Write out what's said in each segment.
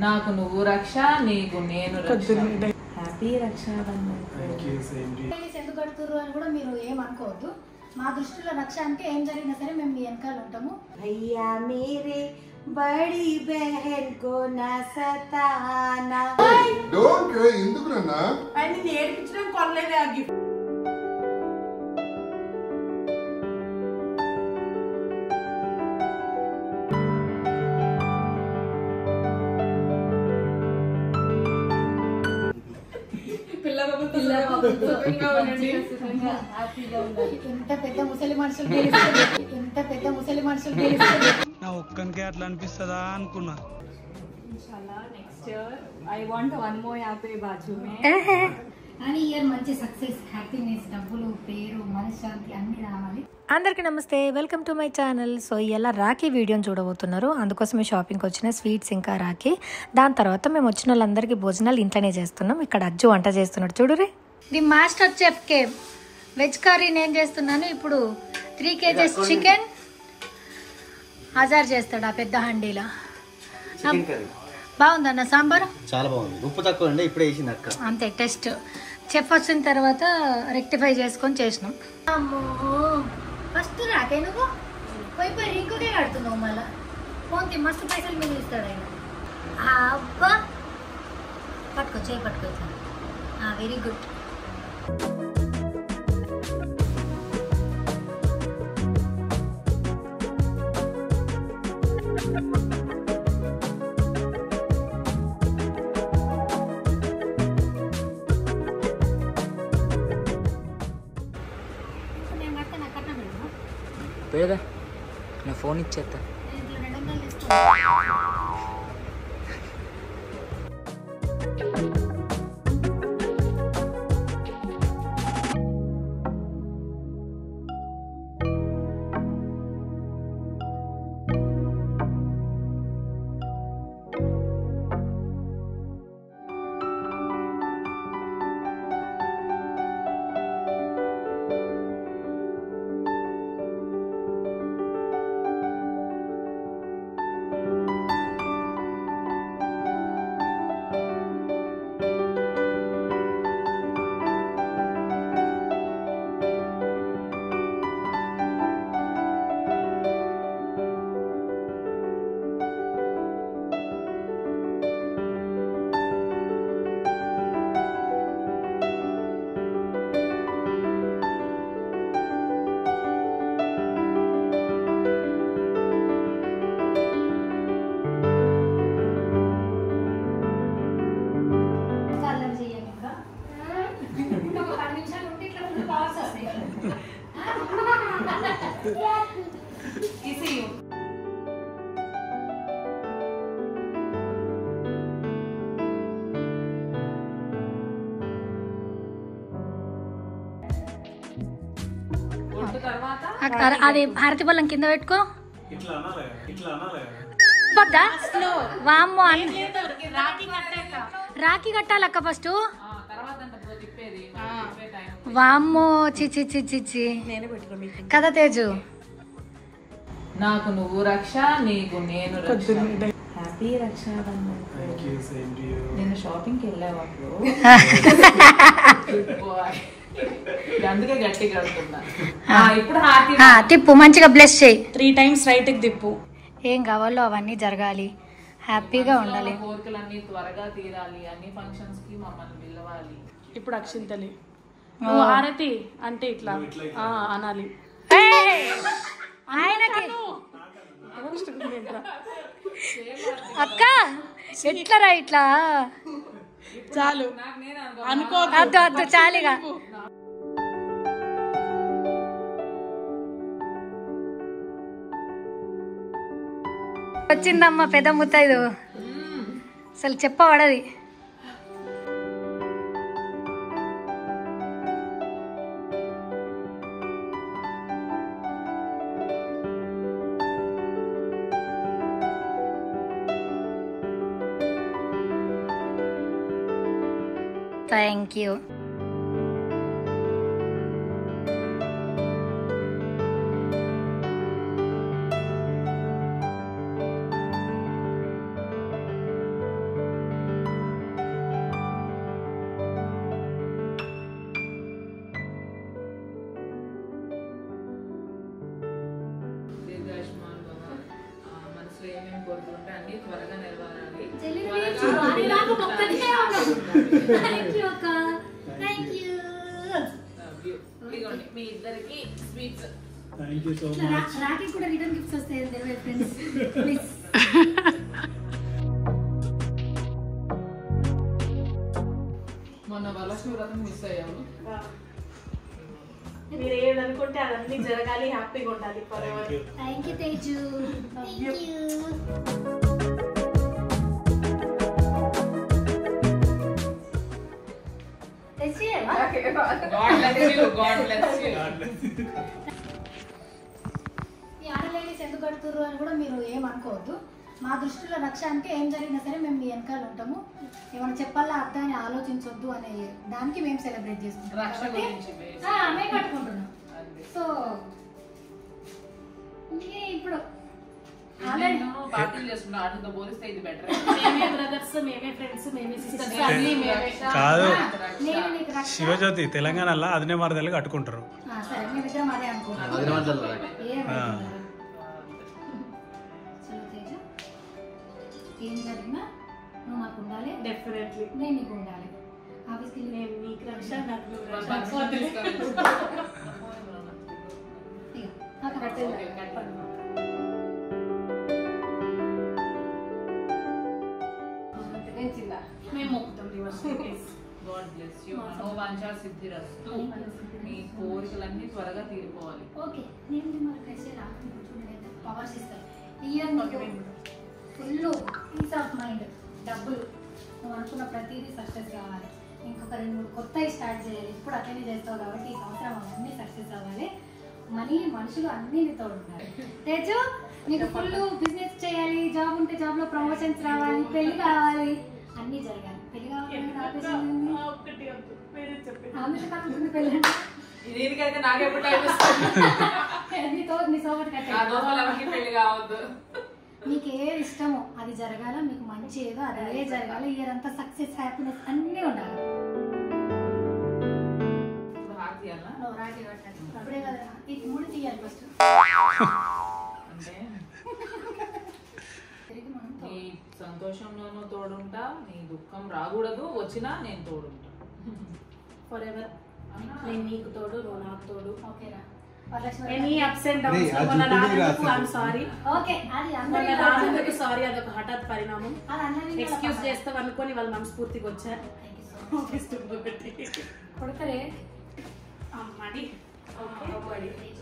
నాకు నువ్వు రక్ష, నీకు నేను రక్ష. హ్యాపీ రక్షాబంధన్. ఎందుకు కడుతుర్రు అని కూడా మీరు ఏమనుకోవద్దు. మా దృష్టిలో రక్ష అంటే ఏం జరిగినా సరే మేము మీ వెనకాల ఉంటాము. భయ్యా మేరే బడి బహన్ కో నా సతానా. డోంట్ ఎందుకు నాన్న అని నేర్పించడం కొనలేదే ఆ గిఫ్ట్. ఎంత పెద్ద ముసలి మనుషులు తెలుస్తుంది. నా ఒక్కనికే అట్లా అనిపిస్తుందా అనుకున్నా. Next year I want one more happy బాజు మే. కానీ ఇయర్ మంచి సక్సెస్, హ్యాపీనెస్, డబ్బులు, పేరు, మనశ్శాంతి అన్ని రావాలి. అందరికీ నమస్తే, welcome to my channel. So ఇలా రాఖీ వీడియోని చూడబోతున్నారు. అందుకోసమే షాపింగ్కి వచ్చిన స్వీట్స్ ఇంకా రాఖీ. దాని తర్వాత మేము వచ్చిన వాళ్ళందరికీ భోజనాలు ఇంట్లోనే చేస్తున్నాం. ఇక్కడ అజ్జు వంట చేస్తున్నాడు చూడురే. ది మాస్టర్ చెఫ్ కే వెజ్ కర్రీ నేను చేస్తున్నాను. ఇప్పుడు 3 kgs చికెన్ 1000 చేస్తాడు ఆ పెద్ద హండీలో. బాగుందన్న సాంబార్? చాలా బాగుంది. ఉప్పు తక్కువ అండి, ఇప్పుడే వేసింది అక్క. అంతే టెస్ట్. చెఫ్ వచ్చిన తర్వాత రెక్టిఫై చేసుకొని చేసినాం. అమ్మో ఫస్ట్ రాకే నువ్వు పోయి రింకుకే కడుతున్నావు. మళ్ళా ఫోన్కి మస్తు పైసలు మీద ఇస్తాడు ఆయన. అబ్బా పట్టుకోవచ్చు. Very good. పేదా నా ఫోన్ ఇచ్చేస్తా. అది హారతి బల్లం కింద పెట్టుకో. వామ్మో రాఖీ కట్టాలక్క ఫస్ట్. వామ్మో చిచి కదా తేజు. నాకు నువ్వు రక్ష, నీకు నేను రక్ష. హ్యాపీ రక్షాబంధన్. నేను షాపింగ్కి వెళ్ళావప్పుడు అందుకే గట్టి కడుతున్నా. ఇప్పుడు తిప్పు మంచిగా బ్లెస్ చేయి. 3 times రైట్ కి తిప్పు. ఏం కావాలో అవన్నీ జరగాలి, హ్యాపీగా ఉండాలి. కోరికలన్నీ త్వరగా తీరాలి, అన్ని ఫంక్షన్స్ కి మమ్మల్ని పిలవాలి. ఇప్పుడు అక్షింతలి హారతి అంటే ఇట్లా అనాలి. అక్క ఎట్లరా ఇట్లా చాలు అనుకో. అద్దు చాలిగా. వచ్చిందమ్మా పెద్ద ముత్తైదు. అసలు చెప్పబడది. Thank you. థ్యాంక్ యూ అక్క, థ్యాంక్ యూ. మీ ఇద్దరికి స్వీట్స్. రాఖీ కూడా రిటర్న్ గిఫ్ట్స్ వస్తాయి ఫ్రెండ్స్, ప్లీజ్. మొన్న వరలక్ష్మి వ్రతం మిస్ అయ్యాము. మీరు ఏదనుకుంటే అదన్నీ జరగాలి, హ్యాపీగా ఉండాలి for ever. Thank you Teju, thank you. ఈ ఆడలేడీస్ ఎందుకు కడుతుర్రు అని కూడా మీరు ఏమనుకోవద్దు. మా దృష్టిలో రక్ష అంటే ఏం జరిగినా సరే మేము మీ వెనకాల ఉంటాము. ఏమైనా చెప్పాలా అర్థం అని ఆలోచించొద్దు అనే దానికి మేము సెలబ్రేట్ చేసుకుంటాం, మేము కట్టుకుంటున్నాం. సో ఇప్పుడు పార్టీలు చేసుకున్నాం, ఆటలతో పోలిస్తే ఇది బెటర్. మేమే బ్రదర్స్, మేమే ఫ్రెండ్స్, మేమే సిస్టర్స్, అన్ని మేమే. కాదు నేను నీకు రక్ష. శివజ్యోతి తెలంగాణలో అదినే మరదలు కట్టుకుంటారు. సరే మేమిద్దరం అదే అనుకుంటాం. ఏం జరిగినా నువ్వు నాకు ఉండాలి, డెఫినెట్లీ నేను నీకు ఉండాలి. ఆఫీస్కి నేను నీకు రక్ష, నాకు నువ్వు రక్ష. మేము మొక్కుతాం రివర్స్. God bless you. మనోవాంఛా సిద్ధిరస్తు. మీ కోరికలన్నీ త్వరగా తీరిపోవాలి. ఓకే, నేను మిమ్మల్ని కలిసి చూడండి, పవర్స్ ఇస్తాను. ఇయర్ నీకు ఫుల్ పీస్ ఆఫ్ మైండ్, డబ్బులు, నువ్వు అనుకున్న ప్రతిదీ సక్సెస్ కావాలి. ఇంకొక 2-3 కొత్తవి స్టార్ట్ చేయాలి. ఇప్పుడు అట్లనే చేస్తావు కాబట్టి ఈ సంవత్సరం అవన్నీ సక్సెస్ అవ్వాలి. మనీ, మనుషులు అన్నీ నీతో ఉండాలి. తేజు నీకు ఫుల్ బిజినెస్ చేయాలి, జాబ్ ఉంటే జాబ్ లో ప్రమోషన్స్ రావాలి, పెళ్లి కావాలి, అన్నీ జరగాలి. పెళ్లి కావాలి, పెళ్ళి దీనికైతే నాకెప్పుడు టైం ఇస్తుంది. నీ సోబట్ పెళ్లి కావద్దు. మీకు ఏది ఇష్టమో అది జరగాల, మీకు మంచి ఏదో అదే జరగాలి. ఇయర్ అంతా సక్సెస్, హ్యాపీనెస్ అన్నీ ఉండాలి. అప్పుడే కదా ఈ 3 తీయాలి ఫస్ట్. నీ సంతోషంలోనూ తోడుంటా, నీ దుఃఖం రాకూడదు, వచ్చినా నేను తోడుంటా ఫర్ ఎవర్. నేను నీకు తోడు, నువ్వు నాకు తోడు. ఓకేనా? ఎనీ అప్స్ అండ్ డౌన్స్ మన రానందుకు ఐఎమ్ సారీ. ఓకే, అది మన రానందుకు సారీ, అదొక హఠాత్ పరిణామం. అది అందరినీ ఎక్స్క్యూజ్ చేస్తాం అనుకొని వాళ్ళు మనస్ఫూర్తిగా వచ్చారు. కొడతలే అమ్మడి. ఓకే,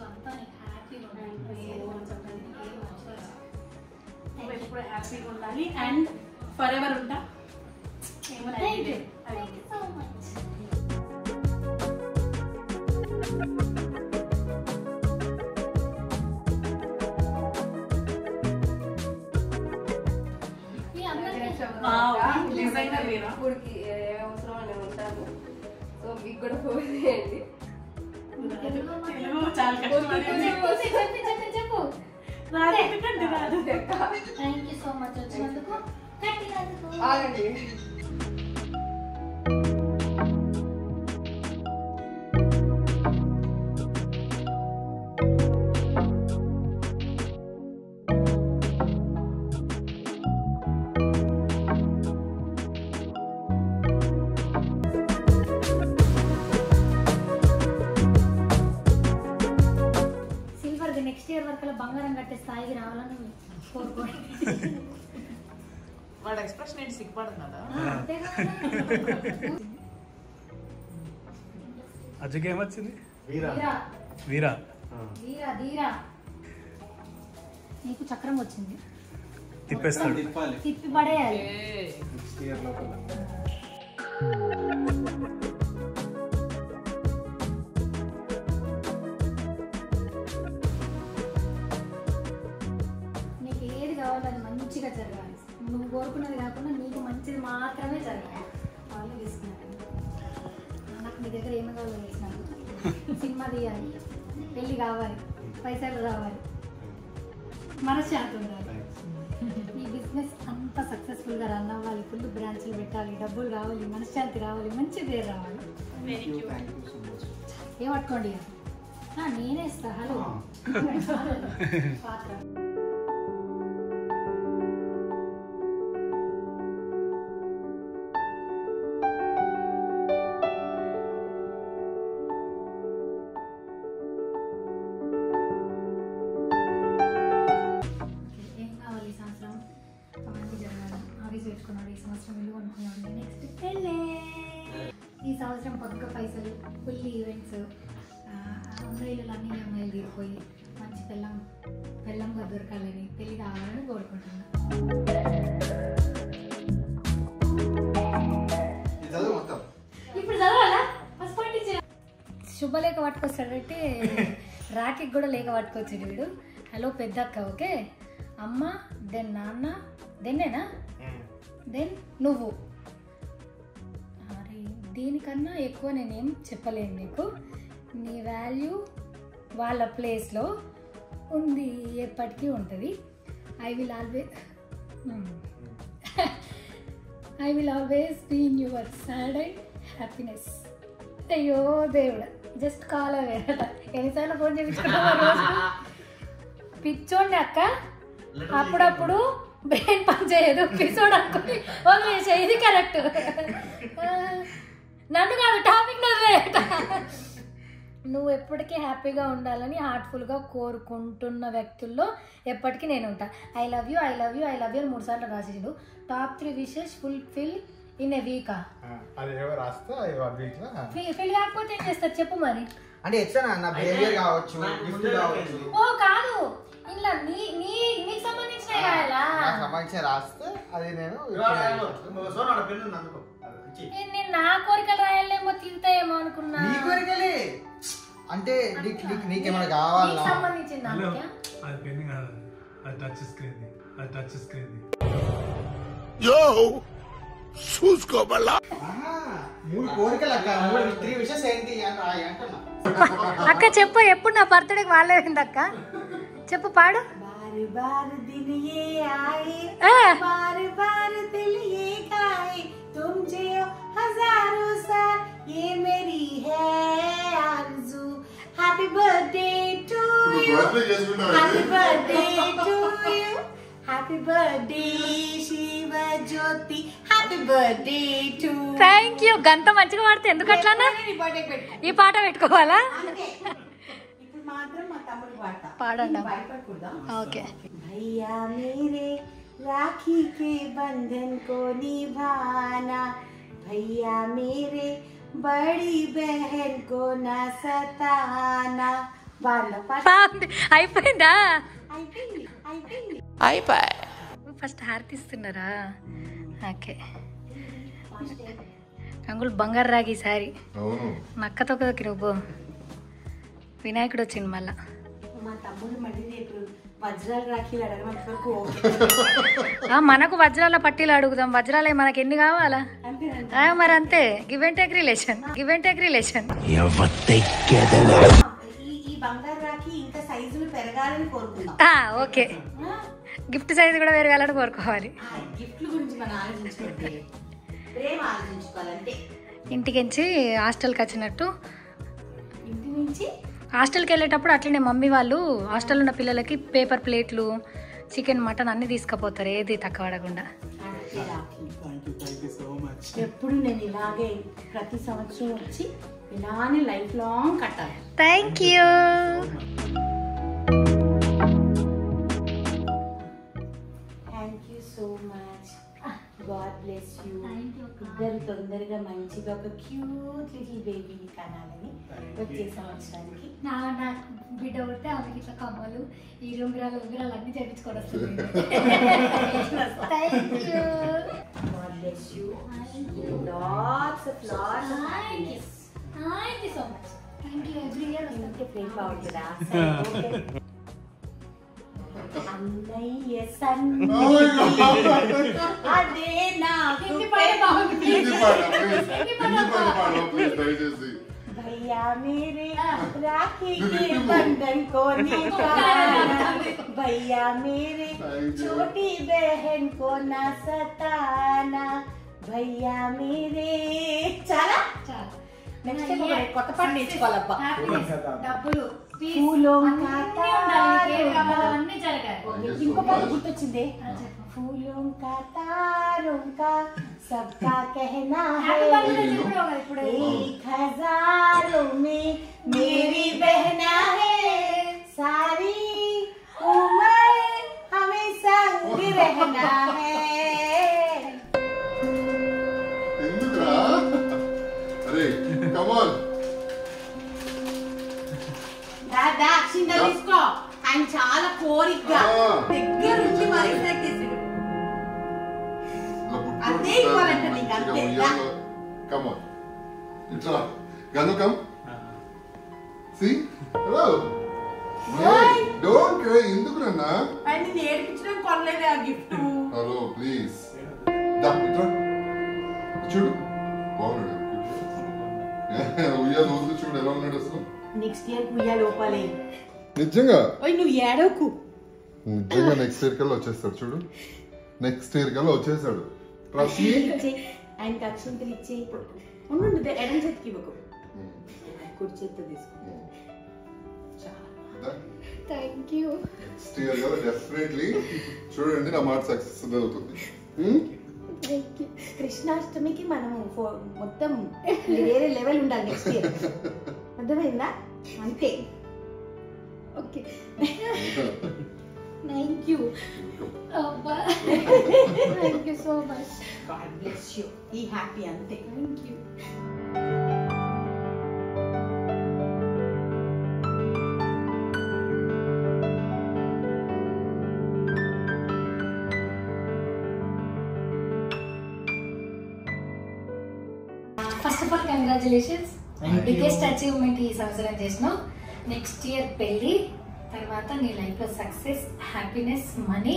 అంతా నీకు హ్యాపీగా ఉండాలి. ఎప్పుడు హ్యాపీగా ఉండాలి అండ్ ఫర్ ఎవర్ ఉంటా. Thank you so much. Designer వేరా? ఇప్పుడుకి ఏ అవసరం అని ఉంటాను. సో మీకు కూడా ఫోన్ చేయండి. తెలుగు చాలా కష్టం. చెప్పు. థ్యాంక్ యూ సో మచ్ వచ్చినందుకు. ఆగండి. నెక్స్ట్ ఇయర్ వరకు బంగారం కట్టే స్థాయికి రావాలని కోరుకోండి. వాడు ఎక్స్ప్రెషన్ ఏంటి, సిగ్గుపడుతున్నాడా? అజ్జకి ఏమొచ్చింది? వీరా వీరా వీరా ధీరా. నీకు చక్రం వచ్చింది, తిప్పేస్తాడు. తిప్పి పడేయాలి. నీకు ఏది కావాలో అది మంచిగా జరగాలి. నువ్వు కోరుకున్నది కాకుండా నీకు మంచిది మాత్రమే జరగాలి. వాళ్ళు తీసుకున్నారు. నాకు మీ దగ్గర ఏమి కావాలో చేసినారు. సినిమా తీయాలి, పెళ్ళి కావాలి, పైసలు రావాలి, మనశ్శాంతి ఉండాలి. ఈ బిజినెస్ అంతా సక్సెస్ఫుల్గా రన్ అవ్వాలి. ఫుల్ బ్రాంచ్లు పెట్టాలి, డబ్బులు కావాలి, మనశ్శాంతి రావాలి, మంచి పేరు రావాలి. ఏమట్టుకోండి, నేనే ఇస్తా. హలో పాత్ర. తెచ్చుకున్నాడు, ఈ సంవత్సరం ఇల్లు కొనుక్కున్నాడు, నెక్స్ట్ పెళ్ళే. ఈ సంవత్సరం పక్క పైసలు, ఫుల్ ఈవెంట్స్, అమ్మాయిలు అన్ని అమ్మాయిలు తీరిపోయి మంచి పెళ్ళంగా దొరకాలని, పెళ్ళి కావాలని కోరుకుంటున్నాను. ఇప్పుడు చదవాలా? శుభలేఖ పట్టుకొస్తాడంటే రాఖీకి కూడా లేఖ పట్టుకొచ్చాడు వీడు. హలో పెద్దక్క, ఓకే అమ్మ, దెన్ నాన్న, దెన్నేనా, దెన్ నువ్వు. అరే దీనికన్నా ఎక్కువ నేనేం చెప్పలేను నీకు. నీ వాల్యూ వాళ్ళ ప్లేస్లో ఉంది, ఎప్పటికీ ఉంటుంది. I will always be in your sad and happiness. అయ్యో దేవుడా, జస్ట్ కాల్ అవేరట. ఎన్నిసార్లు ఫోన్ చేయించుకున్నావా? పిచ్చోండి అక్క, అప్పుడప్పుడు బ్రెయిన్ పని చేయదు, పిచ్చోడు అనుకుని వదిలేసే. ఇది కరెక్ట్. నన్ను కాదు, టాపిక్ వదిలేట. నువ్వు ఎప్పటికీ హ్యాపీగా ఉండాలని హార్ట్ఫుల్గా కోరుకుంటున్న వ్యక్తుల్లో ఎప్పటికీ నేను ఉంటా. I love you, I love you, I love you అని 3 సార్లు రాసేసిండు. Top 3 wishes fulfil in a వీకా. ఫిల్ కాకపోతే ఏం చేస్తారు చెప్పు మరి. అంటే ఎట్లా నా బిహేవియర్ కావచ్చు, గిఫ్ట్ కావచ్చు. ఓ కాదు, ఇలా నీకు సంబంధించిన రాయాలా? నాకు సంబంధించిన రాస్తే అది నేను నేను నా కోరికలు రాయాలేమో తీరుతాయేమో అనుకున్నా. నీ కోరికలే అంటే నీకేమైనా కావాలా సంబంధించింది. అది పెన్ కాదు, అది టచ్ స్క్రీన్, అది టచ్ స్క్రీన్. చూసుకోబల్లా 3 కోరికలు అక్క, 3 విషెస్ ఏంటి అంటున్నా. అక్క చెప్పు, ఎప్పుడు నా బర్త్డేకి వాళ్ళేంది అక్క? చెప్పు, పాడు. बार बार दिन ये आए, बार बार दिल ये गाए, तुम जियो हजारों साल, ये मेरी है आरज़ू. Happy birthday to you, happy birthday to you, happy birthday Shiva Jyoti, happy birthday to you. Thank you. గంట మంచిగా పాడితే ఎందుకు అట్లానా? ఈ పాట పెట్టుకోవాలా? మాత్రం మా తమ్ముడు పాడతా. పాడండి. భయపడకూడదా? ఓకే. भैया मेरे राखी के बंधन को निभाना, भैया मेरे बड़ी बहन को न सताना. అయిపోయిందా? అయిపోయి ఫస్ట్ హారతి ఇస్తున్నారా? ఓకే. రంగులు బంగారు రాగి సారీ నక్కతో కదా నువ్వు. వినాయకుడు వచ్చింది మళ్ళా. మా తమ్ముడు మళ్ళీ రేపు వజ్రాలు రాఖీలు అడగమంటుకు. మనకు వజ్రాల పట్టీలు అడుగుదాం. వజ్రాలే మనకి ఎన్ని కావాలా? మరి అంతే. Give and take relation, give and take relation. ఈ బంగారు రాఖీ ఇంకా సైజులు పెరగాలని కోరుకుందాం. ఓకే. గిఫ్ట్ సైజు కూడా పెరగాలని కోరుకోవాలి. గిఫ్ట్ల గురించి మనం ఆలోచించుకుంటే ప్రేమ ఆలోచించుకోవాలంటే. ఇంటికించి హాస్టల్కి వచ్చినట్టు, ఇంటి నుంచి హాస్టల్కి వెళ్ళేటప్పుడు అట్లనే మమ్మీ వాళ్ళు హాస్టల్ ఉన్న పిల్లలకి పేపర్ ప్లేట్లు, చికెన్, మటన్ అన్నీ తీసుకుపోతారు, ఏది తక్కువ పడకుండా. ఎప్పుడు నేను ఇలాగే ప్రతి సంవత్సరం వచ్చి ఇలానే లైఫ్ లాంగ్ కట్టాలి. Thank you. Thank you so much. God bless you. ఇద్దరు తొందరగా మంచిగా ఒక క్యూట్ లిటిల్ బేబీని కనాలని వచ్చే సంవత్సరానికి. నా బిడ్డ ఉంటే ఆమెకి ఇట్లా కమ్మలు, ఈ ఉంగరాలు అన్ని చేయించుకొని వస్తుంది. Thank you. God bless you. Lots of happiness. Thank you so much. Thank you. Every year ఇంకే ప్రేమ బాగుంటుందా? అన్నయ్య అదే నాకు भैया मेरे राखी के बंधन को निभाना, भैया मेरे छोटी बहन को न सताना, भैया मेरे. చాలా నెక్స్ట్ టైం ఒక కొత్త పాట నేర్చుకోవాలబ్బా. డబ్బులు, फूलों का అన్ని జరగాలి. ఇంకో పాట గుర్తొచ్చింది. फूलों का तारों का सबका कहना है, 1000 में मेरी बहना है, सारी उम्र हमें संग रहना है. అదే ఇవ్వాలంటే నీకు అంతే. Come on. ఇట్లా గను come. See? Hello. Don't cry. ఎందుకు నాన్న? ఆయన నిన్ను ఏడిపించడం కొనలేదే ఆ గిఫ్ట్. Hello please. దా ఇట్లా. చూడు. బాగున్నాడు. ఉయ్యాలు ఊరుతూ చూడు ఎలా ఉన్నాడు అసలు. నెక్స్ట్ ఇయర్ ఉయ్యాల లోపాలే. నిజంగా? ఓయ్ నువ్వు ఏడవకు. నిజంగా నెక్స్ట్ ఇయర్ కల్లా వచ్చేస్తాడు చూడు. నెక్స్ట్ ఇయర్ కల్లా వచ్చేసాడు. ఆయనకి అక్షంతలు ఇచ్చే ఉండు ఎడం చేతికి ఇవ్వకు, కుడి చేతితో తీసుకో. Thank you. నెక్స్ట్ ఇయర్ కల్లా డెఫినెట్లీ చూడండి నా మాట సక్సెస్ అవుతుంది. కృష్ణాష్టమికి మనం మొత్తం వేరే లెవెల్ ఉండాలి నెక్స్ట్ ఇయర్. అర్థమైందా? అంతే. Okay thank you. Thank you so much. God bless you. ఈ హ్యాపీ అంతే. Thank you. First of all congratulations. Biggest achievement ఈ సంవత్సరం చేసినావు. నెక్స్ట్ ఇయర్ పెళ్ళి, తర్వాత నీ లైఫ్లో success, happiness, money,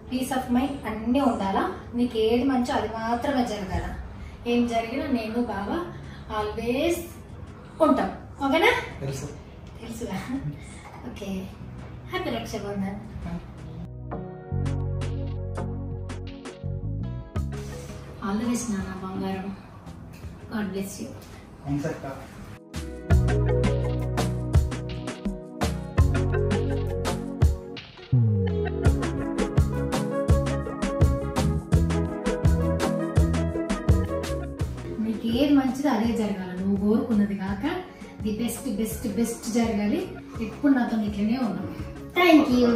peace of mind అన్నీ ఉండాలా. నీకు ఏది మంచో అది మాత్రమే జరగాల. ఏం జరిగినా నేను బాగా ఆల్వేస్ ఉంటాం. ఓకేనా? తెలుసుగా. Okay happy Rakshabandhan. All the best నాన్న బంగారం. God bless you. నీకు ఏది మంచిదో అదే జరగాలి. నువ్వు కోరుకున్నది కాక ది బెస్ట్ బెస్ట్ బెస్ట్ జరగాలి. ఎప్పుడు నాతో ఇట్లనే ఉన్నావు. Thank you.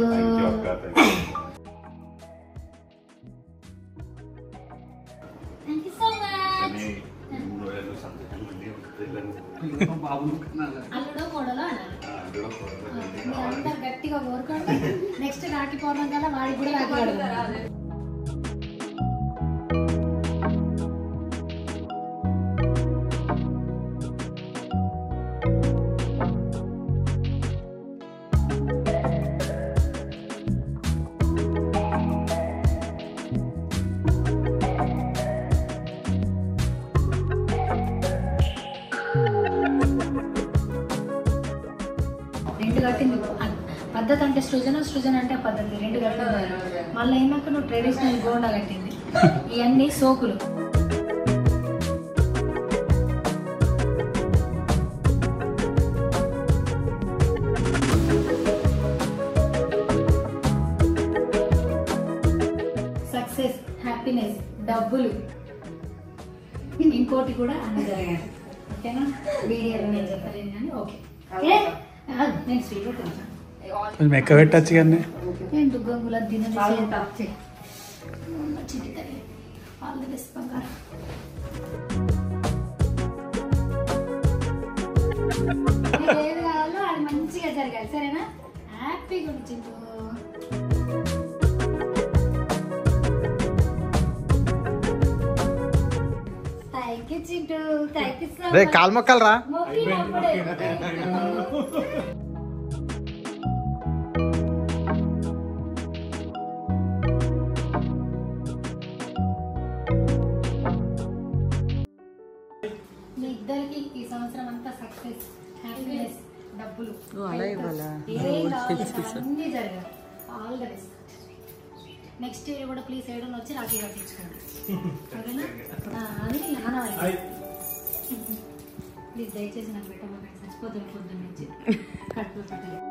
Thank you so much. అల్లుడో కోడలో అన్నారు. అందరు గట్టిగా కోరుకోండి. నెక్స్ట్ రాఖీ పౌర్ణం కదా వాడికి కూడా రాఖీ పడుతుంది. రెండు కట్టింది. పద్ధతి అంటే సృజన, సృజన అంటే పద్ధతి. రెండు కట్టింది. మళ్ళీ అయినాక నువ్వు ట్రెడిషనల్ గోండా కట్టింది. ఇవన్నీ సోకులు. సక్సెస్, హ్యాపీనెస్, డబ్బులు, ఇంకోటి కూడా అన్ని జరగాలి. ఓకేనా? వీడియోలో నేను చెప్పలేను కానీ ఓకే. నేను స్వీట్ తింటాను. మెక్క పెట్టచ్చు కానీ ఎందుకు గంగుల తినది. చిట్టి తల్లి ఆల్ ది బెస్ట్ బంగారం. ఏది కావాలో అది మంచిగా జరగాలి. సరేనా? హ్యాపీగా ఉంచింది. Thank you Chintu. Thank you so much. కాలు మొక్కలు రా. మీ ఇద్దరికి ఈ సంవత్సరం అంతా సక్సెస్, హ్యాపీనెస్, డబ్బులు అన్నీ జరగాలి. All the best. Next year కూడా ప్లీజ్ ఏడని వచ్చి రాఖీ కట్టించుకోండి. ఓకేనా? అది నానవాలి. ప్లీజ్ దయచేసి నాకు పెట్టబోకండి. చచ్చిపోతుంది పొద్దున్న నుంచి కడుపులో పెట్టలేదు.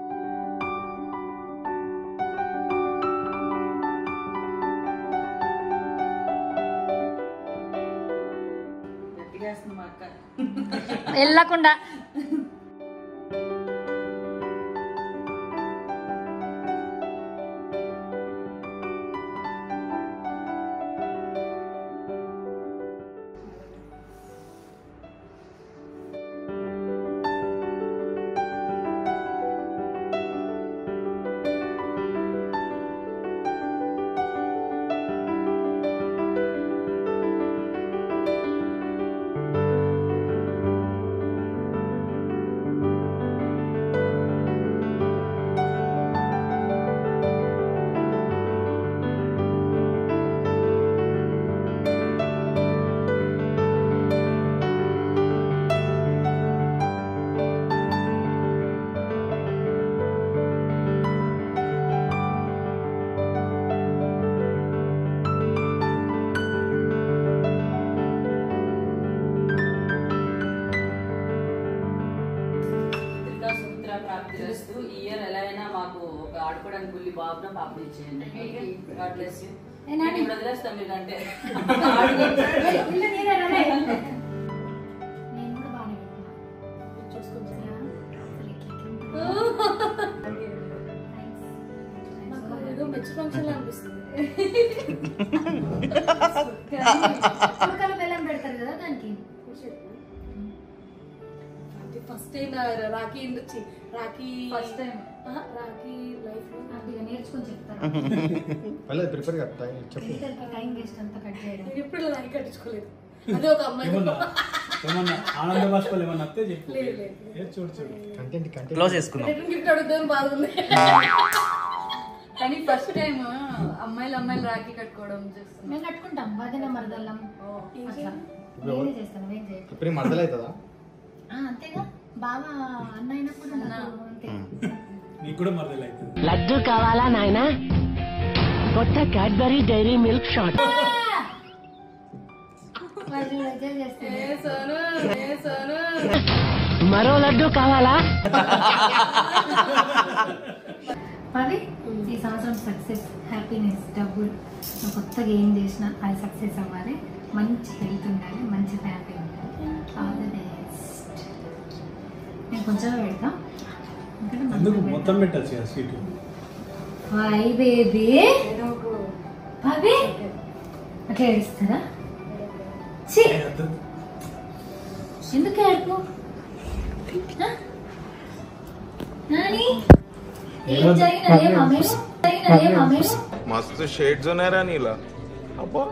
వెళ్ళకుండా ఆడుకోవడానికి బుల్లి బాబున పాపలు ఇచ్చేయండి. God bless you. వదిలేస్తాం మీరంటే బెల్లం పెడతారు కదా దానికి. First time Rakhi Rakhi first time Rakhi life లో నేర్చుకుని చెప్తారు. ప్రిపేర్ చెప్పు. టైం వేస్ట్ అంతా కట్ చేయడం. ఎప్పుడు రాఖీ కట్టించుకోలేదు. అదే ఒక అమ్మాయి ఏమన్నా ఆనంద బాష్పాలు ఏమన్నా వస్తే చెప్పు. చూడు కంటెంట్ క్లోజ్ చేసుకుందాం. గిఫ్ట్ అడుగుతాను బాగుంది. కానీ ఫస్ట్ టైం అమ్మాయిలు రాఖీ కట్టుకోవడం చేస్తాం. మేము కట్టుకుంటాం వదిన మరదల్లం అట్లా నేనే చేస్తాను. ఏం చేయాలి ఇప్పుడు మరదలవుతుందా? అంతేగా బాగా అన్న అయినప్పుడు అంతే. నీకు కూడా మరదలు అవుతుంది. లడ్డు కావాలా నాయనా? కొత్త క్యాడ్బరీ డైరీ మిల్క్ షాట్. మరో లడ్డు కావాలా? పవి ఈ సంవత్సరం సక్సెస్, హ్యాపీనెస్, డబ్బులు కొత్తగా ఏం చేసినా అది సక్సెస్ అవ్వాలి. మంచి హెల్త్ ఉండాలి, మంచి ఫ్యామిలీ ఉండాలి. All the best. నేను కొంచెం పెడతా. మొత్తం పెట్టచ్చు స్వీట్. Hi baby. పవి అట్లా ఏడుస్తారా? ఎందుకు ఏడుపు? मस्त शेड जो नाही राणीला अप्पा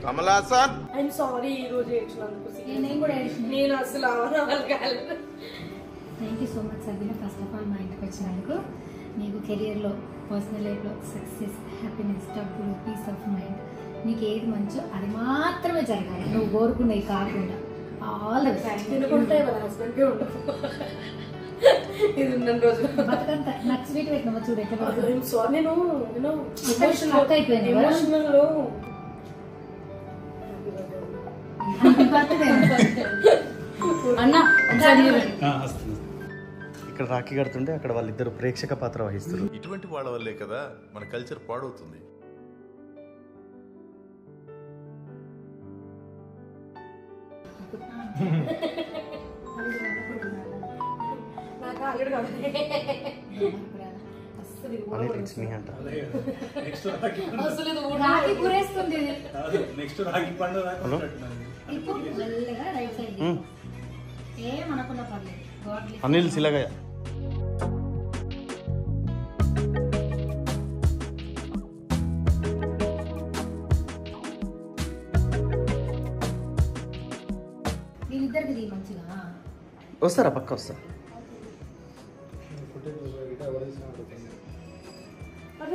कमला असा ఐఎమ్ సారీ ఈ రోజు ఏడ్చినందుకు. నేను కూడా ఏడ్చిన. నేను అసలు కాలేదు. Thank you so much Sabina. First of all మా ఇంటికి వచ్చినందుకు. నీకు కెరియర్లో, పర్సనల్ లైఫ్లో సక్సెస్, హ్యాపీనెస్, డబ్బులు, పీస్ ఆఫ్ మైండ్, నీకు ఏది మంచో అది మాత్రమే జరగాలి. నువ్వు కోరుకునేవి కాకుండా. All the best. తినుకుంటే వాళ్ళ హస్బెండ్కే ఉండదు. ఇది ఉన్న రోజు బతుకంతా నాకు స్వీట్ పెట్టినావా చూడు ఎట్లా ఐఎమ్ సారీ. నేను అక్క అయిపోయింది ఎమోషనల్లో అన్న ఇక్కడ రాఖీ కడుతుంటే అక్కడ వాళ్ళిద్దరు ప్రేక్షక పాత్ర వహిస్తారు. ఇటువంటి వాళ్ళ వల్లే కదా మన కల్చర్ పాడవుతుంది. నాకు ఆల్రెడీ రాఖీ పూరేస్తుంది. నెక్స్ట్ రాఖీ పండుగ రైట్ సైడ్ ఏమనకుండా పర్లేదు. అనిల్ సిలగయ్య. వీళ్ళిద్దరికి మంచిగా వస్తారా? పక్క వస్తా.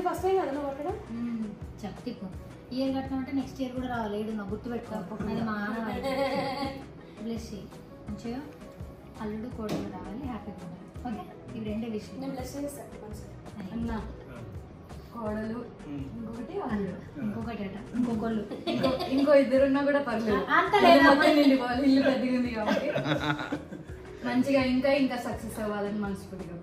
ఫస్ట్ టైం కదా నువ్వు అక్కడ చెప్తిప్పు ఇయర్ కట్టినా అంటే నెక్స్ట్ ఇయర్ కూడా రావాలి. ఏడు నా గుర్తు పెట్టుకో. అది మా బ్లెస్ మంచిగా అల్లుడు కోడలు రావాలి, హ్యాపీగా ఉండాలి. ఓకే, ఇవి రెండే విషయం. నేను బ్లెస్ చేస్తాను అన్న కోడలు ఇంకొకటి అల్లుడు ఇంకొకటి అట ఇంకొకళ్ళు ఇంకో ఇద్దరున్నా కూడా పర్లేదు. అంత లేదు నిండిపోవాలి. ఇల్లు పెద్దగా ఉంది కాబట్టి మంచిగా ఇంకా ఇంకా సక్సెస్ అవ్వాలని మనస్ఫూర్తిగా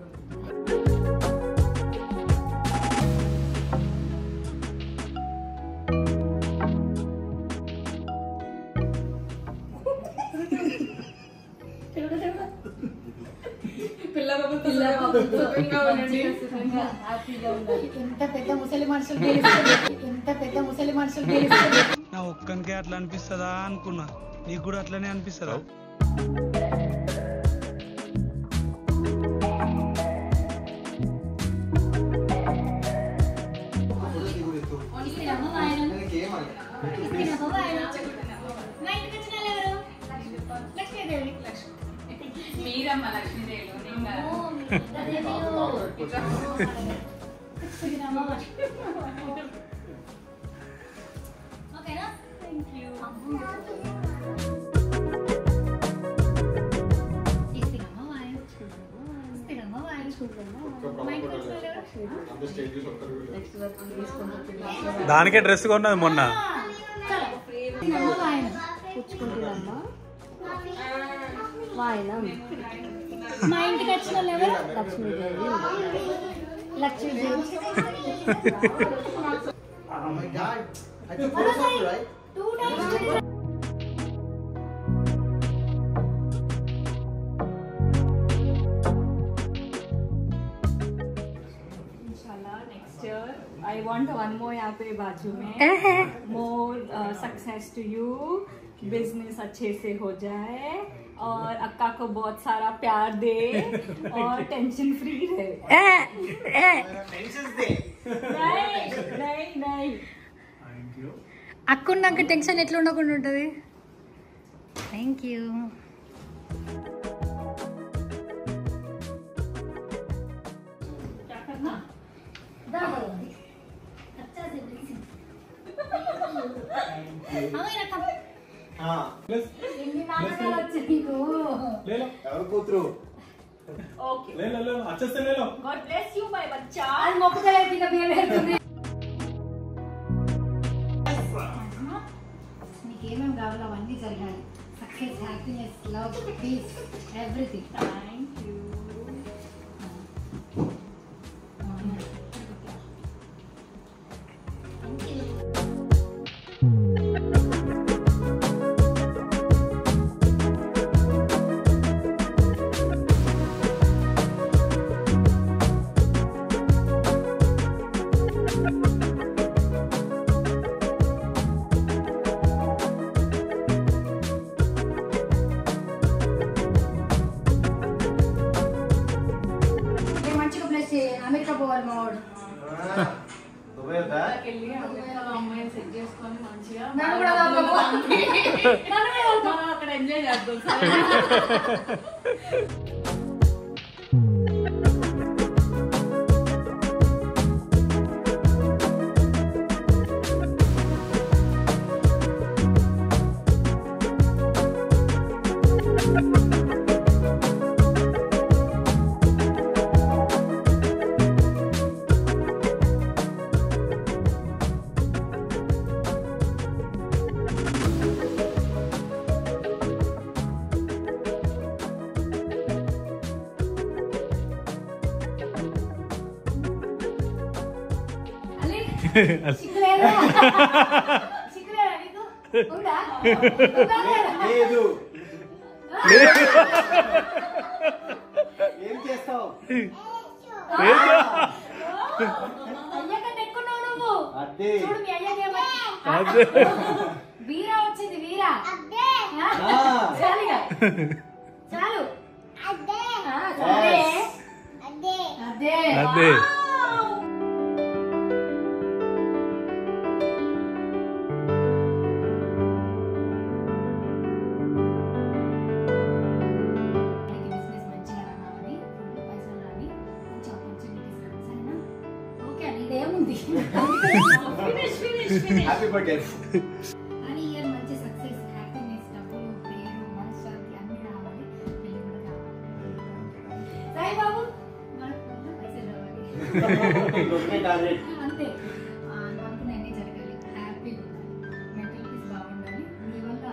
ఎంత పెద్ద ముసలి మనుషులు నా ఒక్కనికే అట్లా అనిపిస్తుందా అనుకున్నా. నీకు కూడా అట్లనే అనిపిస్తుందా? మీరమ్మ లక్ష్మీదేవి. ఓకేనా? Thank you. దానికే డ్రెస్ కొన్నది మొన్న. మా ఇంటికి వచ్చిన ఎవరు? Lakshmidevi. Lakshmi Oh my God. I took photos of you, right? 2 times. इंशाल्लाह next year I want one more यहाँ पे बाजू में more success to you, business अच्छे से हो जाए और अक्का को बहुत सारा प्यार दे और टेंशन फ्री रहे। Tensions day. नहीं అక్కున్నాక టెన్షన్ ఎట్లా ఉండకుండా ఉంటుంది. Thank you. ఎన్ని నాటకాలు వచ్చాయి నీకు? ఎవరు కూతురు? ఓకే ले लो अच्छे से ले लो. God bless you my बच्चा. అది మొక్కుతలేదు ఇక మేము వెళ్తుంది. నీకేమేమి కావాలో అవన్నీ జరగాలి. Success, happiness, love, peace, everything. Thank you. మంచిగా ప్లేస్ అమెరికా పోవాలి మా వాడు. దుబాయ్ వద్దా? వెళ్ళి అమెరికాలో అమ్మాయిని సెట్ చేసుకొని మంచిగా నన్ను కూడా పంపకు. మనం అక్కడ ఎంజాయ్ చేద్దాం సరే. చిక్కులేదా? చిక్కులేదా నీకు? ఉందా? లేదు. ఏం చేస్తావు? అయ్యాక ఎక్కున్నావు నువ్వు. అదే. చూడు మీ అయ్యాక వీరా వచ్చింది వీరా. చాలుగా చాలు. అదే అదే బిజినెస్ మంచిగా రావాలి, పైసలు రాని, కొంచెం ఆపర్చునిటీస్ రాని, సరేనా? ఓకే నీదేముంది. Happy birthday. కానీ ఇయర్ మంచి సక్సెస్, హ్యాపీనెస్, డబ్బులు, పేరు, మనశ్శాంతి అన్ని రావాలి. పెళ్లి కూడా కావాలి. సాయి బాబు మనకు పైసలు రావాలి. అంతే. అనుకున్నవన్నీ జరగాలి. హ్యాపీగా ఉండాలి. మెంటల్ పీస్ బాగుండాలి. నీ వల్ల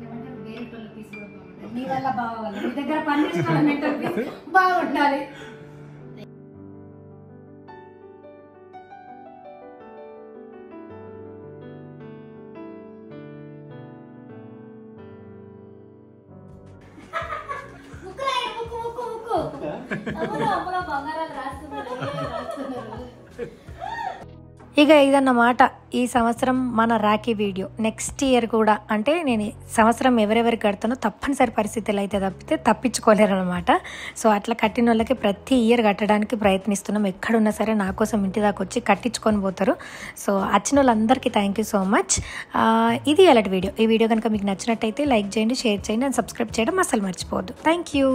ఏమంటారు వేరే పీస్ కూడా బాగుండాలి. నీ వల్ల బాగోవాలి. నీ దగ్గర పని చేసుకోవాలి. మెంటల్ పీస్ బాగుండాలి. ఇక ఇదన్నమాట ఈ సంవత్సరం మన రాఖీ వీడియో. నెక్స్ట్ ఇయర్ కూడా అంటే నేను సంవత్సరం ఎవరెవరికి కడతానో తప్పనిసరి పరిస్థితులు అయితే తప్పితే తప్పించుకోలేరు అనమాట. సో అట్లా కట్టిన వాళ్ళకి ప్రతి ఇయర్ కట్టడానికి ప్రయత్నిస్తున్నాం. ఎక్కడున్నా సరే నా కోసం ఇంటి దాకా వచ్చి కట్టించుకొని పోతారు. సో వచ్చిన వాళ్ళందరికీ థ్యాంక్ యూ సో మచ్. ఇది అలాంటి వీడియో. ఈ వీడియో కనుక మీకు నచ్చినట్టయితే లైక్ చేయండి, షేర్ చేయండి అండ్ సబ్స్క్రైబ్ చేయడం అసలు మర్చిపోవద్దు. Thank you.